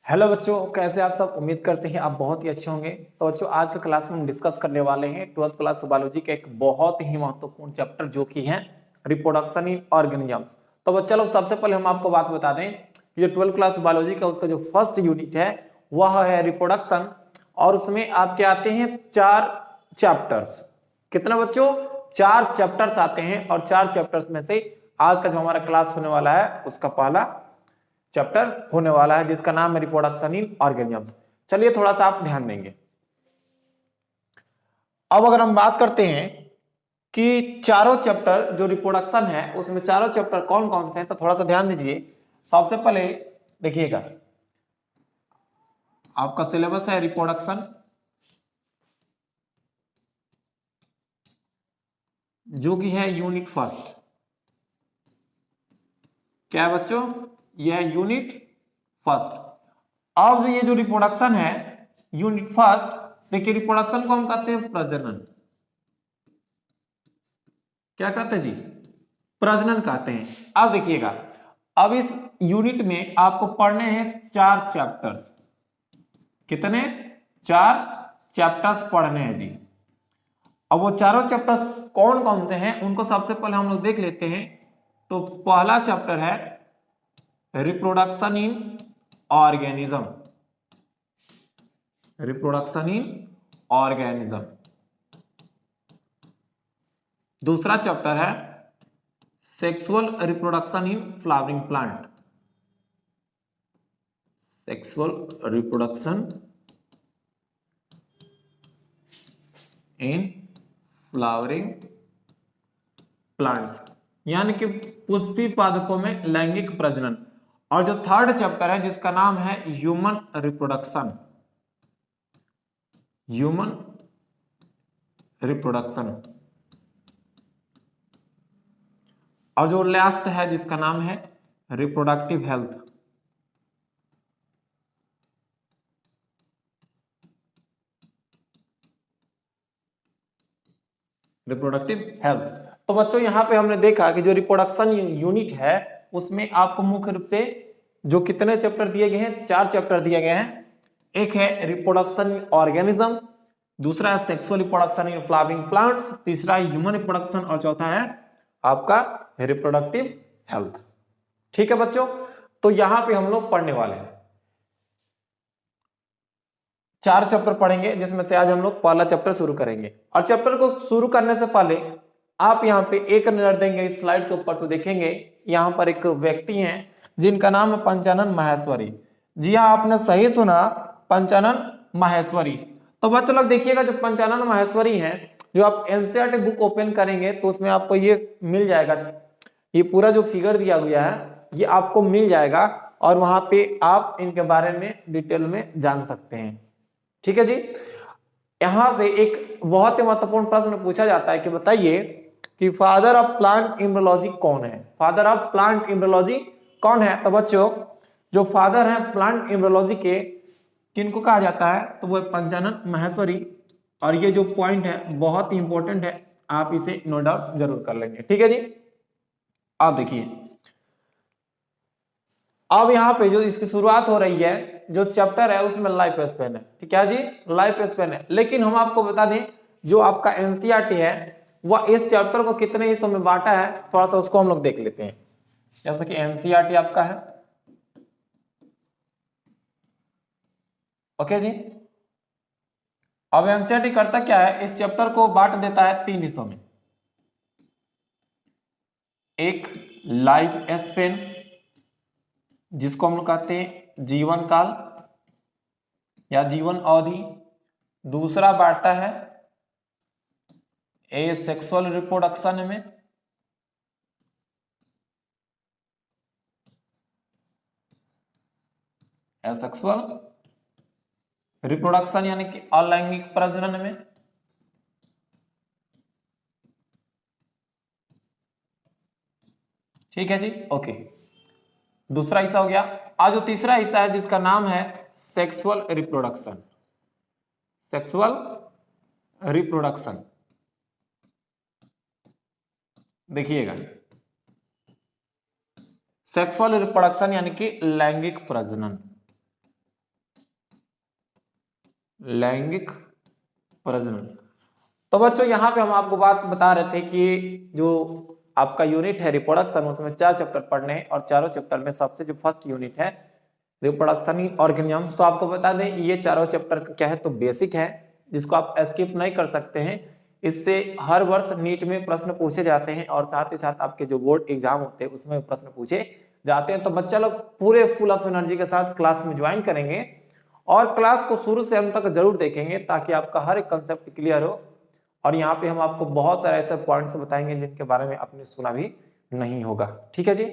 Hello बच्चों, कैसे आप सब। उम्मीद करते हैं आप बहुत ही अच्छे होंगे। तो बच्चों, आज के क्लास में हम डिस्कस करने वाले हैं 12th क्लास बायोलॉजी का एक बहुत ही महत्वपूर्ण चैप्टर जो कि है रिप्रोडक्शन इन ऑर्गेनिजम्स। तो बच्चा लोग, सबसे पहले हम आपको बात बता दें कि जो 12th क्लास बायोलॉजी का उसका जो फर्स्ट यूनिट है वह है रिप्रोडक्शन, और उसमें आपके आते हैं 4 चैप्टर्स। कितना बच्चों? 4 चैप्टर्स आते हैं, और 4 चैप्टर्स में से आज का जो हमारा क्लास होने वाला है उसका पहला चैप्टर होने वाला है जिसका नाम है रिप्रोडक्शन इन ऑर्गेनिजम्स। चलिए थोड़ा सा आप ध्यान देंगे। अब अगर हम बात करते हैं कि चारों चैप्टर जो रिप्रोडक्शन है उसमें चारों चैप्टर कौन कौन से हैं, तो थोड़ा सा ध्यान दीजिए। सबसे पहले देखिएगा, आपका सिलेबस है रिप्रोडक्शन, जो कि है यूनिट फर्स्ट। क्या है बच्चों? यह है यूनिट फर्स्ट। अब ये जो रिप्रोडक्शन है यूनिट फर्स्ट, देखिए रिप्रोडक्शन को हम कहते हैं प्रजनन। क्या कहते हैं जी? प्रजनन कहते हैं। अब देखिएगा, अब इस यूनिट में आपको पढ़ने हैं 4 चैप्टर्स। कितने? 4 चैप्टर्स पढ़ने हैं जी। अब वो चारों चैप्टर्स कौन कौन से हैं उनको सबसे पहले हम लोग देख लेते हैं। तो पहला चैप्टर है reproduction in organism. Reproduction in organism. दूसरा चैप्टर है sexual reproduction in flowering plant. Sexual reproduction in flowering plants, यानी कि पुष्पी पादपों में लैंगिक प्रजनन। और जो थर्ड चैप्टर है जिसका नाम है ह्यूमन रिप्रोडक्शन। Human reproduction. और जो लास्ट है जिसका नाम है रिप्रोडक्टिव हेल्थ। Reproductive health. तो बच्चों, यहां पे हमने देखा कि जो रिप्रोडक्शन यूनिट है उसमें आपको मुख्य रूप से जो कितने चैप्टर दिए गए हैं, 4 चैप्टर दिए गए हैं। एक है रिप्रोडक्शन इन ऑर्गेनिज्म, दूसरा है sexual reproduction in flowering plants, तीसरा है ह्यूमन रिप्रोडक्शन, और चौथा है आपका रिप्रोडक्टिव हेल्थ। ठीक है बच्चों, तो यहां पे हम लोग पढ़ने वाले हैं 4 चैप्टर पढ़ेंगे, जिसमें से आज हम लोग पहला चैप्टर शुरू करेंगे। और चैप्टर को शुरू करने से पहले आप यहाँ पे एक नजर देंगे इस स्लाइड के ऊपर, तो देखेंगे यहाँ पर एक व्यक्ति हैं जिनका नाम है पंचानन माहेश्वरी। जी हाँ, आपने सही सुना, पंचानन माहेश्वरी। तो बच्चों लोग देखिएगा, जो पंचानन माहेश्वरी हैं, जो आप एनसीईआरटी बुक ओपन करेंगे तो उसमें आपको ये मिल जाएगा। ये पूरा जो फिगर दिया गया है ये आपको मिल जाएगा, और वहां पे आप इनके बारे में डिटेल में जान सकते हैं। ठीक है जी। यहां से एक बहुत ही महत्वपूर्ण प्रश्न पूछा जाता है कि बताइए कि फादर ऑफ प्लांट एम्ब्रियोलॉजी कौन है? फादर ऑफ प्लांट एम्ब्रियोलॉजी कौन है? तो बच्चों, जो फादर है प्लांट एम्ब्रियोलॉजी के, किनको कहा जाता है? तो वो पंचानन माहेश्वरी। और ये जो पॉइंट है बहुत ही इंपॉर्टेंट है, आप इसे नोट डाउन जरूर कर लेंगे। ठीक है जी। आप देखिए, अब यहाँ पे जो इसकी शुरुआत हो रही है, जो चैप्टर है उसमें लाइफ स्पेन है। ठीक है जी, लाइफ स्पेन है। लेकिन हम आपको बता दें, जो आपका एनसीईआरटी है वह इस चैप्टर को कितने हिस्सों में बांटा है, थोड़ा सा उसको हम लोग देख लेते हैं। जैसे कि एनसीईआरटी आपका है, ओके जी। अब एनसीईआरटी करता क्या है, इस चैप्टर को बांट देता है 3 हिस्सों में। एक लाइफ स्पेन, जिसको हम लोग कहते हैं जीवन काल या जीवन अवधि। दूसरा बांटता है ए सेक्सुअल रिप्रोडक्शन में, एसेक्सुअल रिप्रोडक्शन यानी कि अलैंगिक प्रजनन में। ठीक है जी, ओके। दूसरा हिस्सा हो गया। आज जो तीसरा हिस्सा है जिसका नाम है सेक्सुअल रिप्रोडक्शन। सेक्सुअल रिप्रोडक्शन, देखिएगा, सेक्सुअल रिप्रोडक्शन यानी कि लैंगिक प्रजनन। लैंगिक प्रजनन। तो बच्चों यहाँ पे हम आपको बात बता रहे थे कि जो आपका यूनिट है रिप्रोडक्शन, उसमें 4 चैप्टर पढ़ने हैं और चारों चैप्टर में सबसे जो फर्स्ट यूनिट है रिप्रोडक्शन ऑर्गेनिजम्स। तो आपको बता दें ये चारों चैप्टर क्या है, तो बेसिक है जिसको आप स्किप नहीं कर सकते हैं। इससे हर वर्ष नीट में प्रश्न पूछे जाते हैं और साथ ही साथ आपके जो बोर्ड एग्जाम होते हैं उसमें प्रश्न पूछे जाते हैं। तो बच्चा लोग पूरे फुल ऑफ एनर्जी के साथ क्लास में ज्वाइन करेंगे और क्लास को शुरू से अंत तक जरूर देखेंगे ताकि आपका हर एक कंसेप्ट क्लियर हो। और यहाँ पे हम आपको बहुत सारे ऐसे पॉइंट्स बताएंगे जिनके बारे में आपने सुना भी नहीं होगा, ठीक है जी,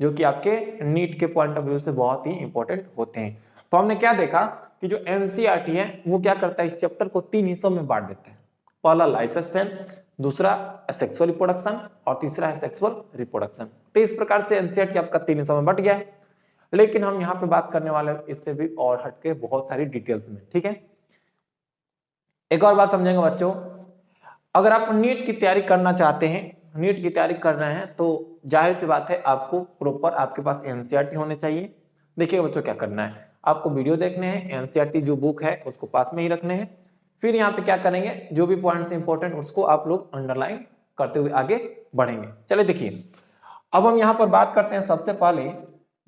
जो कि आपके नीट के पॉइंट ऑफ व्यू से बहुत ही इंपॉर्टेंट होते हैं। तो हमने क्या देखा कि जो एनसीईआरटी है वो क्या करता है, इस चैप्टर को 3 हिस्सों में बांट देता है। पहला लाइफ स्पैन, दूसरा सेक्सुअल रिप्रोडक्शन और तीसरा है सेक्सुअल रिप्रोडक्शन। तो इस प्रकार से एनसीईआरटी आपका 3 हिस्सों में बट गया है। लेकिन हम यहाँ पे बात करने वाले इससे भी और हटके बहुत सारी डिटेल्स में, ठीक है। एक और बात समझेंगे बच्चों, अगर आप नीट की तैयारी करना चाहते हैं, नीट की तैयारी कर रहे हैं, तो जाहिर सी बात है आपको प्रॉपर आपके पास एनसीईआरटी होने चाहिए। देखिए बच्चों क्या करना है, आपको वीडियो देखने हैं, एनसीईआरटी जो बुक है उसको पास में ही रखने हैं। फिर यहाँ पे क्या करेंगे, जो भी पॉइंट्स इंपॉर्टेंट उसको आप लोग अंडरलाइन करते हुए आगे बढ़ेंगे। चलिए देखिए, अब हम यहाँ पर बात करते हैं सबसे पहले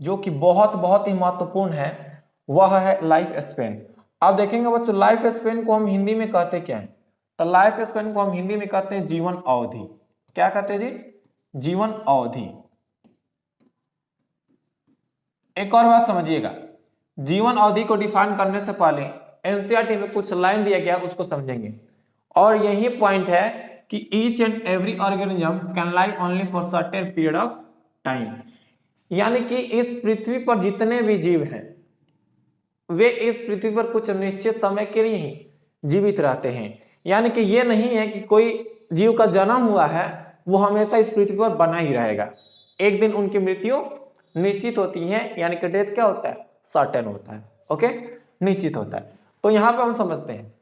जो कि बहुत बहुत ही महत्वपूर्ण है, वह है लाइफ स्पेन। आप देखेंगे बच्चों लाइफ स्पेन को हम हिंदी में कहते क्या है, तो लाइफ स्पेन को हम हिंदी में कहते हैं जीवन अवधि। क्या कहते हैं जी, जीवन अवधि। एक और बात समझिएगा, जीवन अवधि को डिफाइन करने से पहले एनसीईआरटी में कुछ लाइन दिया गया उसको समझेंगे। और यही पॉइंट है कि each and every organism can live only for certain period of time, यानी कि इस पृथ्वी पर जितने भी जीव हैं वे इस पृथ्वी पर कुछ निश्चित समय के लिए ही जीवित रहते हैं। यानी कि ये नहीं है कि कोई जीव का जन्म हुआ है वो हमेशा इस पृथ्वी पर बना ही रहेगा, एक दिन उनकी मृत्यु निश्चित होती है, यानी कि डेथ क्या होता है, सर्टेन होता है, ओके, निश्चित होता है। तो यहां पे हम समझते हैं,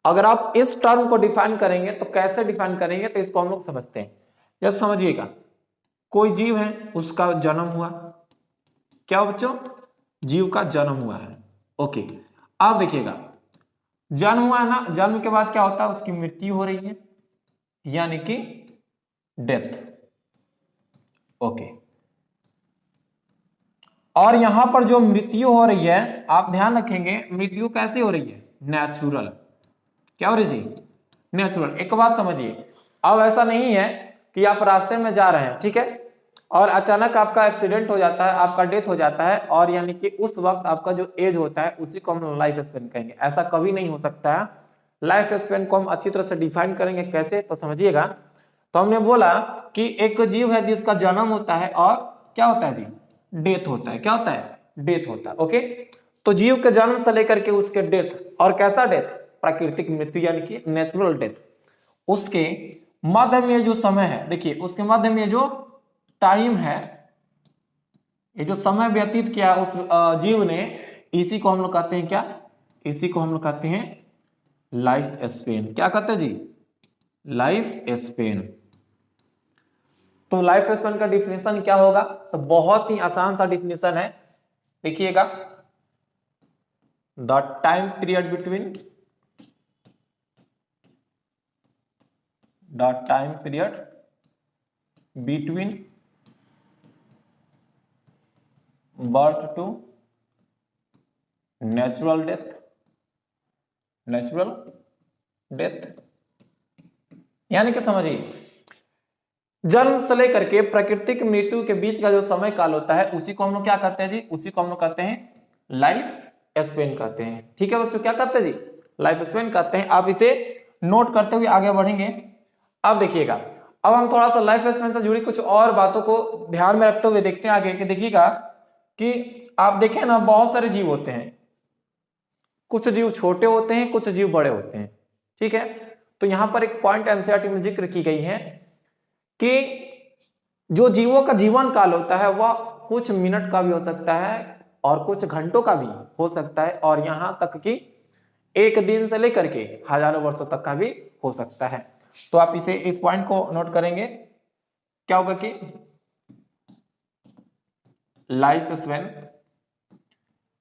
अगर आप इस टर्म को डिफाइन करेंगे तो कैसे डिफाइन करेंगे, तो इसको हम लोग समझते हैं। जैसे समझिएगा, कोई जीव है उसका जन्म हुआ, क्या हो बच्चों, जीव का जन्म हुआ है, ओके। अब देखिएगा जन्म हुआ है ना, जन्म के बाद क्या होता है, उसकी मृत्यु हो रही है, यानी कि डेथ, ओके। और यहां पर जो मृत्यु हो रही है, आप ध्यान रखेंगे मृत्यु कैसे हो रही है, नेचुरल। क्या हो रही जी, नेचुरल। एक बात समझिए, अब ऐसा नहीं है कि आप रास्ते में जा रहे हैं, ठीक है, और अचानक आपका एक्सीडेंट हो जाता है, आपका डेथ हो जाता है, और यानी कि उस वक्त आपका जो एज होता है उसी को हम लाइफ स्पेन कहेंगे। ऐसा कभी नहीं हो सकता है। लाइफ स्पेन को हम अच्छी तरह से डिफाइन करेंगे, कैसे, तो समझिएगा। तो हमने बोला कि एक जीव है जिसका जन्म होता है और क्या होता है जी, डेथ होता है। क्या होता है, डेथ होता है, ओके। तो जीव के जन्म से लेकर के उसके डेथ, और कैसा डेथ, प्राकृतिक मृत्यु यानी कि नेचुरल डेथ, उसके मध्य में जो समय है, देखिए उसके मध्य में जो टाइम है, ये जो समय व्यतीत किया उस जीव ने, इसी को हम लोग कहते हैं क्या, इसी को हम लोग कहते हैं लाइफ स्पेन। क्या कहते हैं जी, लाइफ स्पेन। तो लाइफ स्पेन का डिफिनेशन क्या होगा, तो बहुत ही आसान सा डिफिनेशन है, देखिएगा, the time period between, the time period between birth to natural death, natural death, यानी कि समझिए जन्म से लेकर के प्राकृतिक मृत्यु के बीच का जो समय काल होता है उसी को हम लोग क्या कहते हैं जी, उसी को हम लोग कहते हैं लाइफ स्पेन कहते हैं। ठीक है बच्चों, क्या कहते हैं जी, लाइफ स्पेन कहते हैं। आप इसे नोट करते हुए आगे बढ़ेंगे। अब देखिएगा, अब हम थोड़ा सा लाइफ स्पेन से जुड़ी कुछ और बातों को ध्यान में रखते हुए देखते हैं आगे कि देखिएगा कि आप देखें ना, बहुत सारे जीव होते हैं, कुछ जीव छोटे होते हैं, कुछ जीव बड़े होते हैं, ठीक है। तो यहां पर एक पॉइंट एनसीईआरटी में जिक्र की गई है कि जो जीवों का जीवन काल होता है वह कुछ मिनट का भी हो सकता है और कुछ घंटों का भी हो सकता है, और यहां तक कि एक दिन से लेकर के हजारों वर्षों तक का भी हो सकता है। तो आप इसे इस पॉइंट को नोट करेंगे, क्या होगा कि लाइफ स्पैन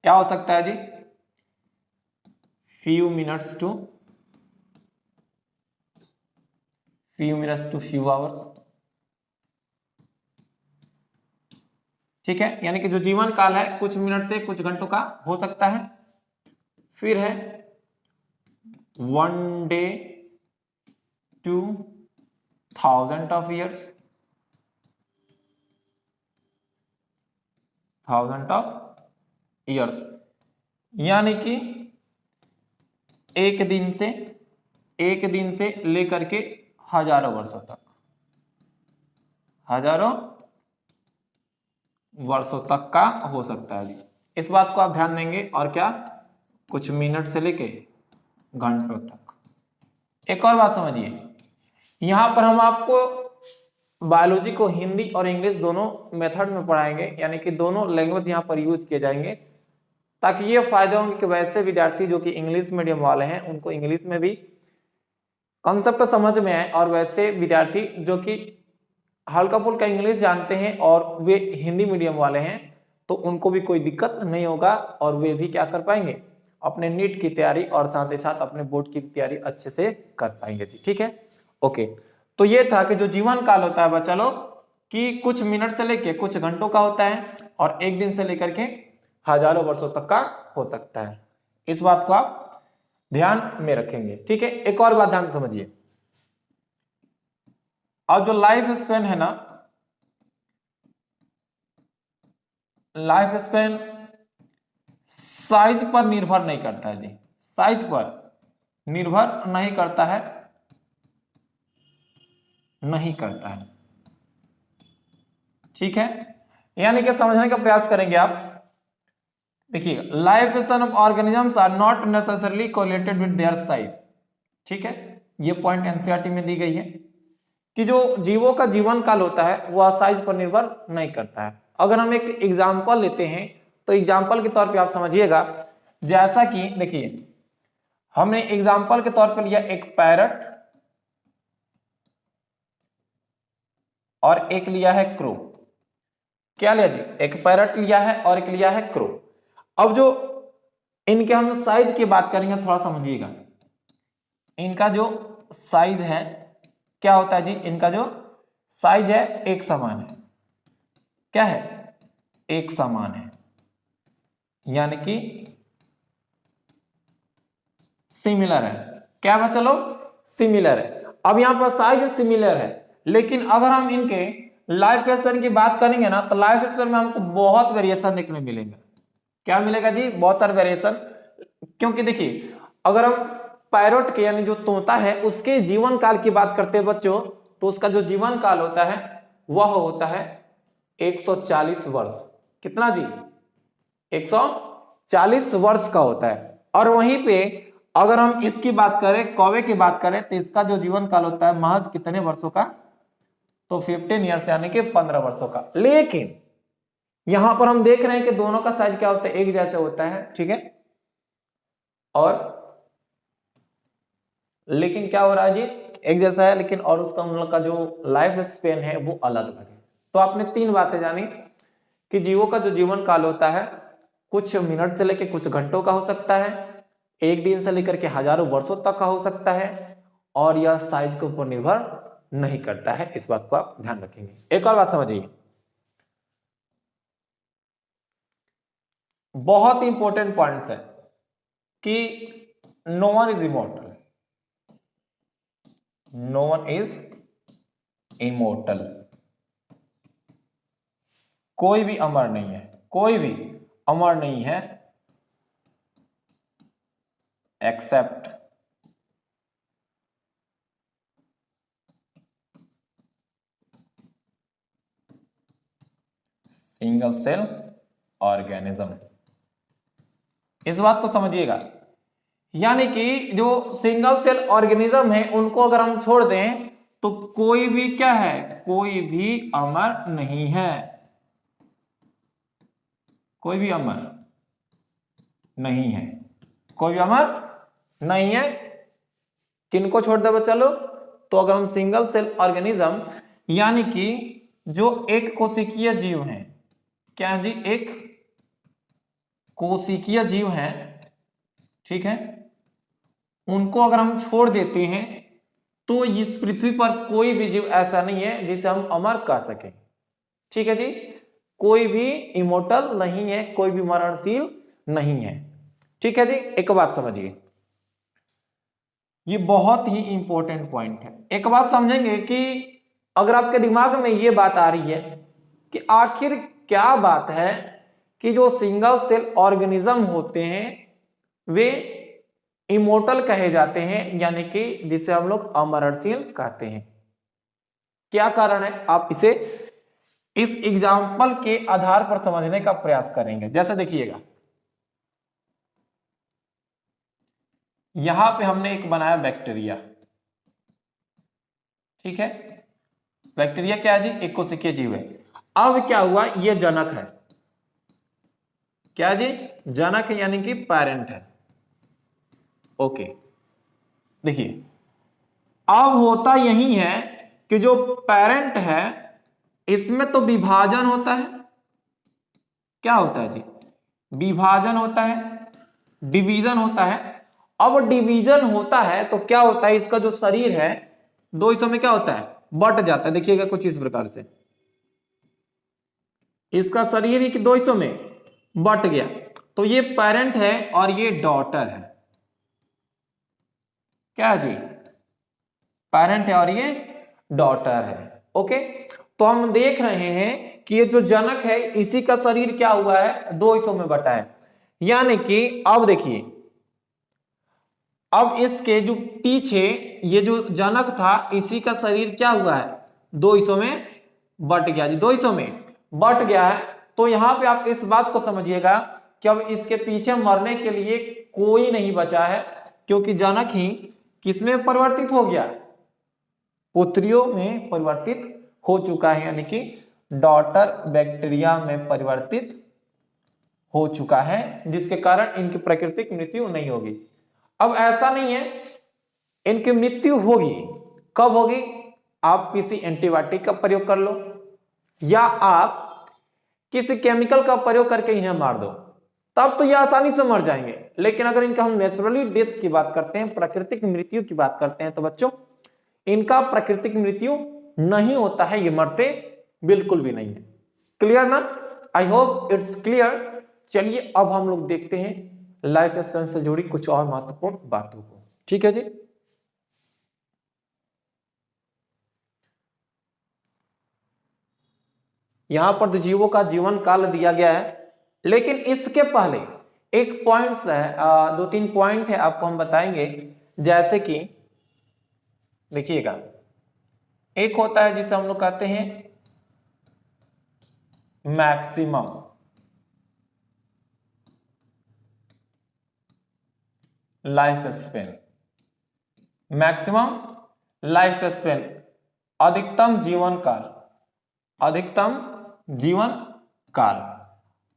क्या हो सकता है जी, few minutes to few hours। ठीक है, यानी कि जो जीवन काल है कुछ मिनट से कुछ घंटों का हो सकता है। फिर है 1 day to 1000 of years, 1000 of years, यानी कि एक दिन से लेकर के हजारों वर्षों तक, हजारों वर्षों तक का हो सकता है जी। इस बात को आप ध्यान देंगे। और क्या, कुछ मिनट से लेके घंटों तक। एक और बात समझिए, यहां पर हम आपको बायोलॉजी को हिंदी और इंग्लिश दोनों मेथड में पढ़ाएंगे, यानी कि दोनों लैंग्वेज यहां पर यूज किए जाएंगे, ताकि ये फायदे होंगे कि वैसे विद्यार्थी जो कि इंग्लिश मीडियम वाले हैं उनको इंग्लिश में भी कॉन्सेप्ट समझ में आए, और वैसे विद्यार्थी जो कि हल्का फुल्का इंग्लिश जानते हैं और वे हिंदी मीडियम वाले हैं तो उनको भी कोई दिक्कत नहीं होगा, और वे भी क्या कर पाएंगे, अपने नीट की तैयारी और साथ ही साथ अपने बोर्ड की तैयारी अच्छे से कर पाएंगे जी। ठीक है, ओके। तो ये था कि जो जीवन काल होता है बच्चा लोग कि कुछ मिनट से लेके कुछ घंटों का होता है और एक दिन से लेकर के हजारों वर्षों तक का हो सकता है। इस बात को आप ध्यान में रखेंगे। ठीक है, एक और बात ध्यान से समझिए, अब जो लाइफ स्पेन है ना, लाइफ स्पेन साइज पर निर्भर नहीं करता है जी, साइज पर निर्भर नहीं करता है, नहीं करता है। ठीक है, यानी कि समझने का प्रयास करेंगे आप। देखिए, life span of organisms are not necessarily correlated with their size. ठीक है, ये पॉइंट एनसीईआरटी में दी गई है कि जो जीवों का जीवन काल होता है वह साइज पर निर्भर नहीं करता है। अगर हम एक एग्जांपल लेते हैं तो एग्जांपल के तौर पे आप समझिएगा, जैसा कि देखिए हमने एग्जांपल के तौर पर लिया एक पैरट और एक लिया है क्रो। क्या लिया जी, एक पैरट लिया है और एक लिया है क्रो। अब जो इनके हम साइज की बात करेंगे थोड़ा समझिएगा, इनका जो साइज है क्या होता है जी, इनका जो साइज है एक समान है। क्या है, एक समान है, यानी कि सिमिलर है। क्या है चलो, सिमिलर है। अब यहां पर साइज सिमिलर है, लेकिन अगर हम इनके लाइफ स्पेन की बात करेंगे ना तो लाइफ स्पेन में हमको बहुत वेरिएशन देखने मिलेंगे। क्या मिलेगा जी, बहुत सारे वेरिएशन। क्योंकि देखिए अगर हम पैरोट के यानी जो तोता है उसके जीवन काल की बात करते हैं बच्चों, तो उसका जो जीवन काल होता है वह होता है 140 वर्ष। कितना जी, 140 वर्ष का होता है। और वहीं पे अगर हम इसकी बात करें, कौवे की बात करें, तो इसका जो जीवन काल होता है महज कितने वर्षों का, तो 15 ईयर्स यानी कि 15 वर्षों का। लेकिन यहां पर हम देख रहे हैं कि दोनों का साइज क्या होता है, एक जैसे होता है। ठीक है, और लेकिन क्या हो रहा है जी, एक जैसा है लेकिन और उसका उन लोग का जो लाइफ स्पेन है वो अलग अलग है। तो आपने तीन बातें जानी कि जीवों का जो जीवन काल होता है कुछ मिनट से लेकर कुछ घंटों का हो सकता है, एक दिन से लेकर के हजारों वर्षों तक का हो सकता है, और यह साइज के ऊपर निर्भर नहीं करता है। इस बात को आप ध्यान रखेंगे। एक और बात समझिए, बहुत इंपॉर्टेंट पॉइंट्स है कि no one is immortal, no one is immortal. कोई भी अमर नहीं है, कोई भी अमर नहीं है एक्सेप्ट सिंगल सेल ऑर्गेनिज्म। इस बात को समझिएगा, यानी कि जो सिंगल सेल ऑर्गेनिज्म है उनको अगर हम छोड़ दें तो कोई भी क्या है, कोई भी अमर नहीं है, कोई भी अमर नहीं है, कोई भी अमर नहीं है। किनको छोड़ दे बच्चा लोग, तो अगर हम सिंगल सेल ऑर्गेनिज्म यानी कि जो एक कोशिकीय जीव है, क्या जी, एक कोशिकीय जीव है, ठीक है, उनको अगर हम छोड़ देते हैं तो इस पृथ्वी पर कोई भी जीव ऐसा नहीं है जिसे हम अमर कह सकें। ठीक है जी, कोई भी इमोर्टल नहीं है, कोई भी मरणशील नहीं है। ठीक है जी, एक बात समझिए, ये बहुत ही इंपॉर्टेंट पॉइंट है। एक बात समझेंगे कि अगर आपके दिमाग में ये बात आ रही है कि आखिर क्या बात है कि जो सिंगल सेल ऑर्गेनिज्म होते हैं वे इमोर्टल कहे जाते हैं, यानी कि जिसे हम लोग अमरणशील कहते हैं। क्या कारण है, आप इसे इस एग्जाम्पल के आधार पर समझने का प्रयास करेंगे। जैसे देखिएगा, यहां पे हमने एक बनाया बैक्टीरिया। ठीक है, बैक्टीरिया क्या है जी, एक कोशिकीय जीव है। अब क्या हुआ, ये जनक है। क्या जी, जनक है, यानी कि पेरेंट है। ओके, देखिए अब होता यही है कि जो पेरेंट है इसमें तो विभाजन होता है। क्या होता है जी, विभाजन होता है, डिवीजन होता है। अब डिवीजन होता है तो क्या होता है, इसका जो शरीर है दो हिस्सों में क्या होता है, बट जाता है। देखिएगा कुछ इस प्रकार से, इसका शरीर ही दो हिस्सों में बट गया। तो ये पेरेंट है और ये डॉटर है। क्या जी, पेरेंट है और ये डॉटर है। ओके, तो हम देख रहे हैं कि ये जो जनक है इसी का शरीर क्या हुआ है, दो हिस्सों में बटा है। यानी कि अब देखिए, अब इसके जो पीछे ये जो जनक था इसी का शरीर क्या हुआ है, दो हिस्सों में बट गया जी, दो हिस्सों में बट गया है। तो यहां पे आप इस बात को समझिएगा कि अब इसके पीछे मरने के लिए कोई नहीं बचा है, क्योंकि जनक ही किसमें परिवर्तित हो गया, पुत्रियों में परिवर्तित हो चुका है, यानी कि डॉटर बैक्टीरिया में परिवर्तित हो चुका है, जिसके कारण इनकी प्राकृतिक मृत्यु नहीं होगी। अब ऐसा नहीं है, इनकी मृत्यु होगी। कब होगी, आप किसी एंटीबायोटिक का प्रयोग कर लो या आप किसी केमिकल का प्रयोग करके इन्हें मार दो, तब तो ये आसानी से मर जाएंगे। लेकिन अगर इनका हम नेचुरली डेथ की बात करते हैं, प्राकृतिक मृत्यु की बात करते हैं, तो बच्चों इनका प्राकृतिक मृत्यु नहीं होता है, ये मरते बिल्कुल भी नहीं है। क्लियर ना, आई होप इट्स क्लियर। चलिए अब हम लोग देखते हैं लाइफ स्पैन से जुड़ी कुछ और महत्वपूर्ण बातों को। ठीक है जी, यहां पर तो जीवों का जीवन काल दिया गया है, लेकिन इसके पहले एक पॉइंट्स है, दो तीन पॉइंट है आपको हम बताएंगे। जैसे कि देखिएगा, एक होता है जिसे हम लोग कहते हैं maximum life span. Maximum life span, अधिकतम जीवन काल, अधिकतम जीवन काल।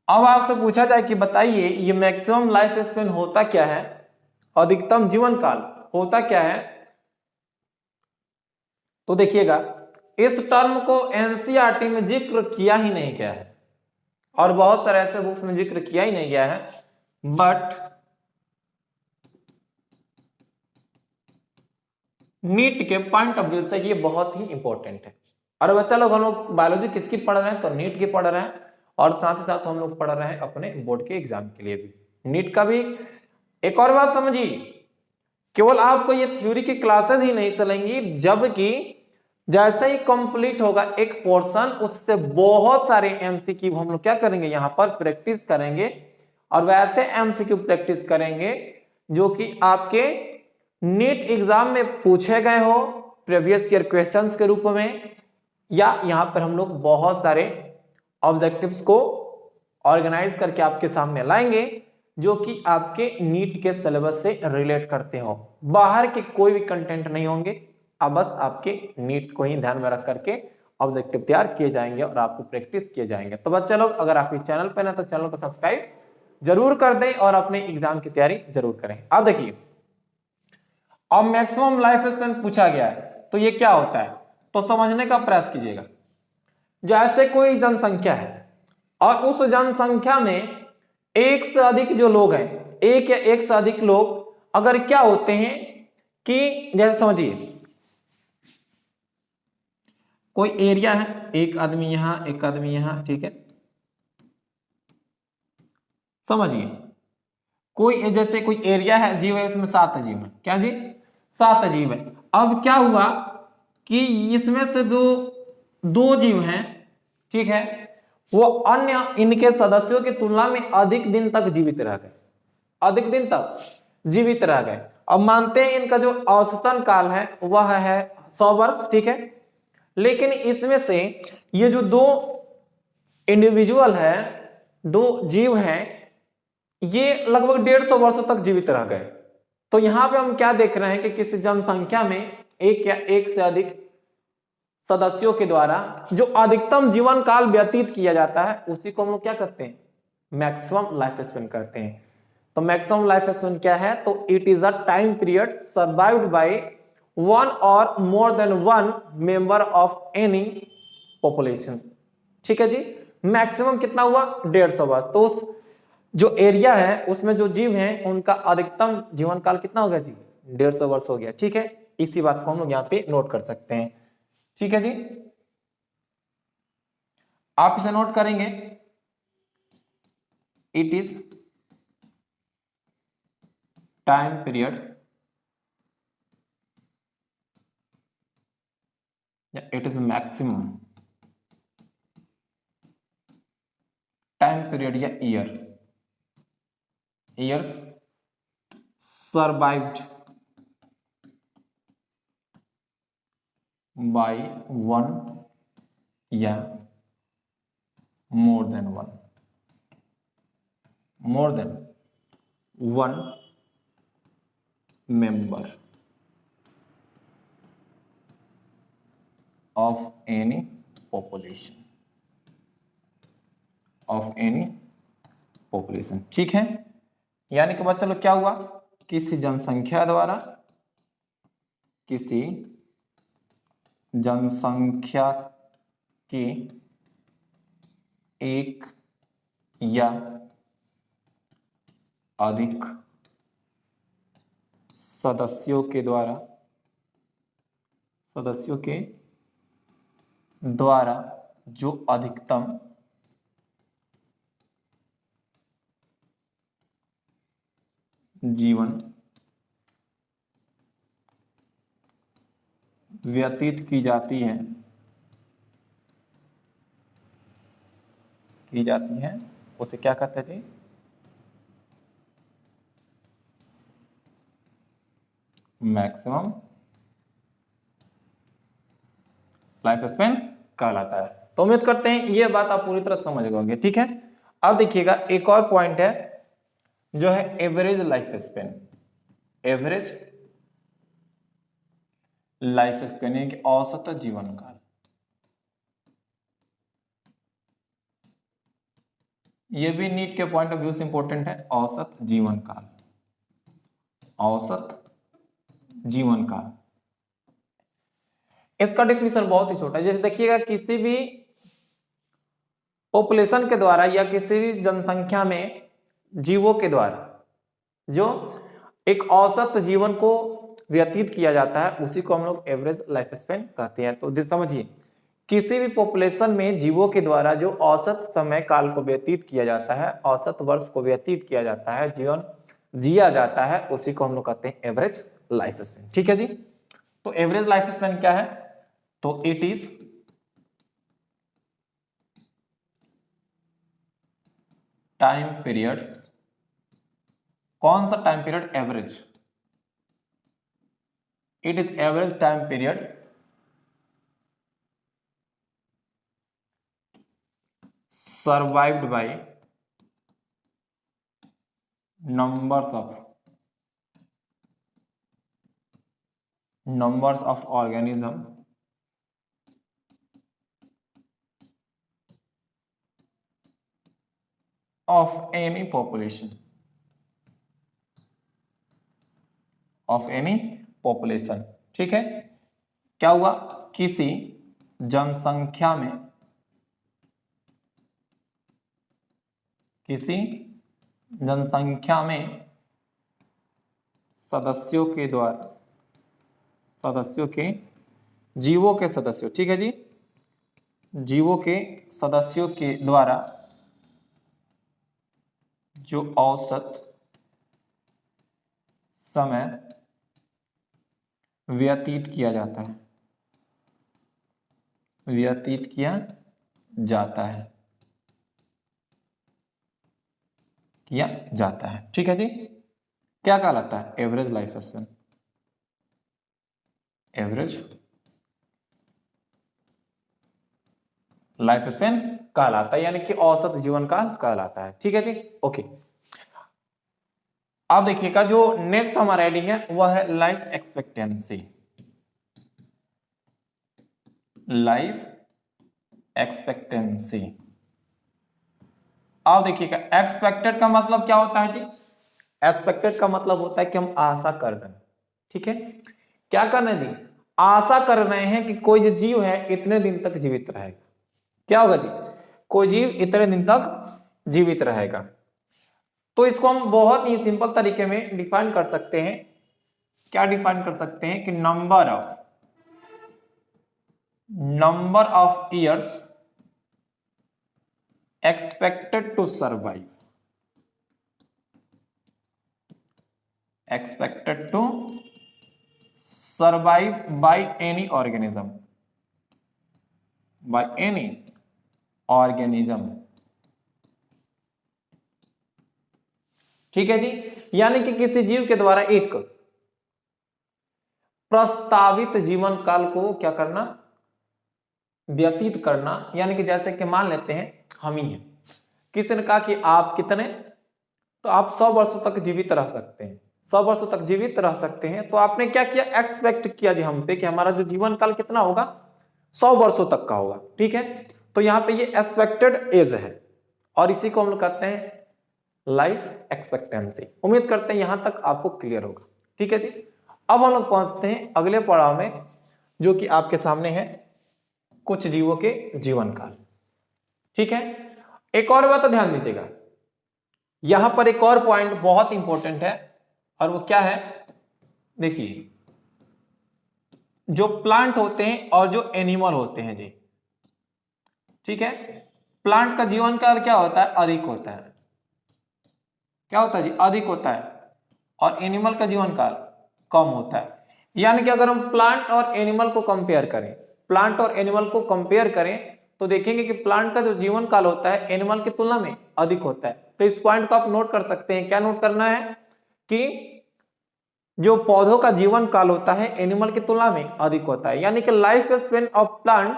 अब आपसे पूछा जाए कि बताइए ये मैक्सिमम लाइफ स्पेन होता क्या है, अधिकतम जीवन काल होता क्या है, तो देखिएगा इस टर्म को एनसीईआरटी में जिक्र किया ही नहीं गया है और बहुत सारे ऐसे बुक्स में जिक्र किया ही नहीं गया है, बट नीट के पॉइंट ऑफ व्यू से ये बहुत ही इंपॉर्टेंट है। और बच्चा लोग, हम लोग बायोलॉजी किसकी पढ़ रहे हैं, तो नीट की पढ़ रहे हैं, और साथ ही साथ हम लोग पढ़ रहे हैं अपने बोर्ड के एग्जाम के लिए भी नीट का भी। एक और बात समझिए, केवल आपको ये थ्योरी की क्लासेस ही नहीं चलेंगी, जबकि जैसे ही कंप्लीट होगा एक पोर्शन, उससे बहुत सारे एमसीक्यू हम लोग क्या करेंगे, यहां पर प्रैक्टिस करेंगे। और वैसे एमसीक्यू प्रैक्टिस करेंगे जो कि आपके नीट एग्जाम में पूछे गए हो प्रीवियस ईयर क्वेश्चंस के रूप में, या यहां पर हम लोग बहुत सारे ऑब्जेक्टिव्स को ऑर्गेनाइज करके आपके सामने लाएंगे जो कि आपके नीट के सिलेबस से रिलेट करते हो। बाहर के कोई भी कंटेंट नहीं होंगे, अब बस आपके नीट को ही ध्यान में रख करके ऑब्जेक्टिव तैयार किए जाएंगे और आपको प्रैक्टिस किए जाएंगे। तो बच्चे लोग, अगर आप इस चैनल पर ना तो चैनल को सब्सक्राइब जरूर कर दें और अपने एग्जाम की तैयारी जरूर करें। अब देखिए, अब मैक्सिमम लाइफ स्पेन पूछा गया है तो ये क्या होता है, तो समझने का प्रयास कीजिएगा। जैसे कोई जनसंख्या है और उस जनसंख्या में एक से अधिक जो लोग हैं, एक या एक से अधिक लोग अगर क्या होते हैं कि जैसे समझिए कोई एरिया है, एक आदमी यहां एक आदमी यहां, ठीक है, समझिए कोई जैसे कोई एरिया है, जीव है, उसमें 7 अजीब है, क्या जी 7 अजीब है। अब क्या हुआ कि इसमें से जो 2 जीव हैं, ठीक है, वो अन्य इनके सदस्यों की तुलना में अधिक दिन तक जीवित रह गए, अधिक दिन तक जीवित रह गए। अब मानते हैं इनका जो औसतन काल है वह है 100 वर्ष, ठीक है, लेकिन इसमें से ये जो 2 इंडिविजुअल है, 2 जीव हैं, ये लगभग 150 वर्षों तक जीवित रह गए। तो यहां पे हम क्या देख रहे हैं कि किसी जनसंख्या में एक या एक से अधिक सदस्यों के द्वारा जो अधिकतम जीवन काल व्यतीत किया जाता है उसी को हम लोग क्या करते हैं, मैक्सिमम लाइफ स्पेन करते हैं। तो मैक्सिमम लाइफ स्पेन क्या है, तो it is a time period survived by one or more than one member of any population, ठीक है जी। मैक्सिमम कितना हुआ 150 वर्ष। तो उस जो एरिया है उसमें जो जीव हैं उनका अधिकतम जीवन काल कितना हो गया जी 150 वर्ष हो गया, ठीक है। इसी बात को हम लोग यहाँ पे नोट कर सकते हैं, ठीक है जी। आप इसे नोट करेंगे, इट इज टाइम पीरियड या it is maximum time period या ईयर्स सर्वाइव्ड बाय वन या मोर than one member of any population, ठीक है। यानी कि बच्चा लोग क्या हुआ, किसी जनसंख्या के एक या अधिक सदस्यों के द्वारा जो अधिकतम जीवन व्यतीत की जाती है उसे क्या कहते हैं जी, मैक्सिमम लाइफ स्पेन कहलाता है। तो उम्मीद करते हैं ये बात आप पूरी तरह समझ गए, ठीक है। अब देखिएगा एक और पॉइंट है जो है average life span. Average life span यानी कि औसत जीवन काल। ये भी नीट के पॉइंट ऑफ व्यू से इंपॉर्टेंट है, औसत जीवन काल, औसत जीवन काल। इसका डेफिनेशन बहुत ही छोटा है। जैसे देखिएगा किसी भी पॉपुलेशन के द्वारा या किसी भी जनसंख्या में जीवों के द्वारा जो एक औसत जीवन को व्यतीत किया जाता है उसी को हम लोग एवरेज लाइफ स्पेन कहते हैं। तो समझिए किसी भी पॉपुलेशन में जीवों के द्वारा जो औसत समय काल को व्यतीत किया जाता है, औसत वर्ष को व्यतीत किया जाता है, जीवन जिया जाता है, उसी को हम लोग कहते हैं एवरेज लाइफ स्पेन, ठीक है जी। तो एवरेज लाइफ स्पेन क्या है, तो इट इज टाइम पीरियड, कौन सा time period, average, it is average time period survived by numbers of organism of any population, ठीक है। क्या हुआ, किसी जनसंख्या में सदस्यों के द्वारा, सदस्यों के, जीवों के सदस्यों, ठीक है जी, जीवों के सदस्यों के द्वारा जो औसत समय व्यतीत किया जाता है, व्यतीत किया जाता है, किया जाता है, ठीक है जी, क्या कहलाता है? Average life span, average life span कहलाता है, यानी कि औसत जीवन काल कहलाता है, ठीक है जी, ओके। अब देखिएगा जो नेक्स्ट हमारा हेडिंग है वह है लाइफ एक्सपेक्टेंसी, लाइफ एक्सपेक्टेंसी। अब देखिएगा एक्सपेक्टेड का मतलब क्या होता है जी? एक्सपेक्टेड का मतलब होता है कि हम आशा कर रहे हैं, ठीक है, क्या करना है जी? आशा कर रहे हैं कि कोई जो जीव है इतने दिन तक जीवित रहेगा। क्या होगा जी? कोई जीव इतने दिन तक जीवित रहेगा। तो इसको हम बहुत ही सिंपल तरीके में डिफाइन कर सकते हैं। क्या डिफाइन कर सकते हैं कि number of years expected to survive, expected to survive by any organism, by any organism, ठीक है जी, यानी कि किसी जीव के द्वारा एक प्रस्तावित जीवन काल को क्या करना? व्यतीत करना। यानी कि जैसे कि मान लेते हैं हम ही हैं, किसी ने कहा कि आप कितने, तो आप 100 वर्षों तक जीवित रह सकते हैं, 100 वर्षों तक जीवित रह सकते हैं। तो आपने क्या किया? एक्सपेक्ट किया जी हम पे कि हमारा जो जीवन काल कितना होगा? 100 वर्षों तक का होगा, ठीक है। तो यहाँ पे ये एक्सपेक्टेड एज है और इसी को हम लोग कहते हैं लाइफ एक्सपेक्टेंसी। उम्मीद करते हैं यहां तक आपको क्लियर होगा, ठीक है जी। अब हम लोग पहुंचते हैं अगले पड़ाव में, जो कि आपके सामने है कुछ जीवों के जीवन काल, ठीक है। एक और बात ध्यान दीजिएगा, यहां पर एक और पॉइंट बहुत इंपॉर्टेंट है और वो क्या है? देखिए, जो प्लांट होते हैं और जो एनिमल होते हैं जी, ठीक है, प्लांट का जीवन काल क्या होता है? अधिक होता है। क्या होता है जी? अधिक होता है। और एनिमल का जीवन काल कम होता है। यानी कि अगर हम प्लांट और एनिमल को कंपेयर करें, प्लांट और एनिमल को कंपेयर करें तो देखेंगे कि प्लांट का जो जीवन काल होता है एनिमल की तुलना में अधिक होता है। तो इस पॉइंट को आप नोट कर सकते हैं। क्या नोट करना है? कि जो पौधों का जीवन काल होता है एनिमल की तुलना में अधिक होता है। यानी कि life span of plant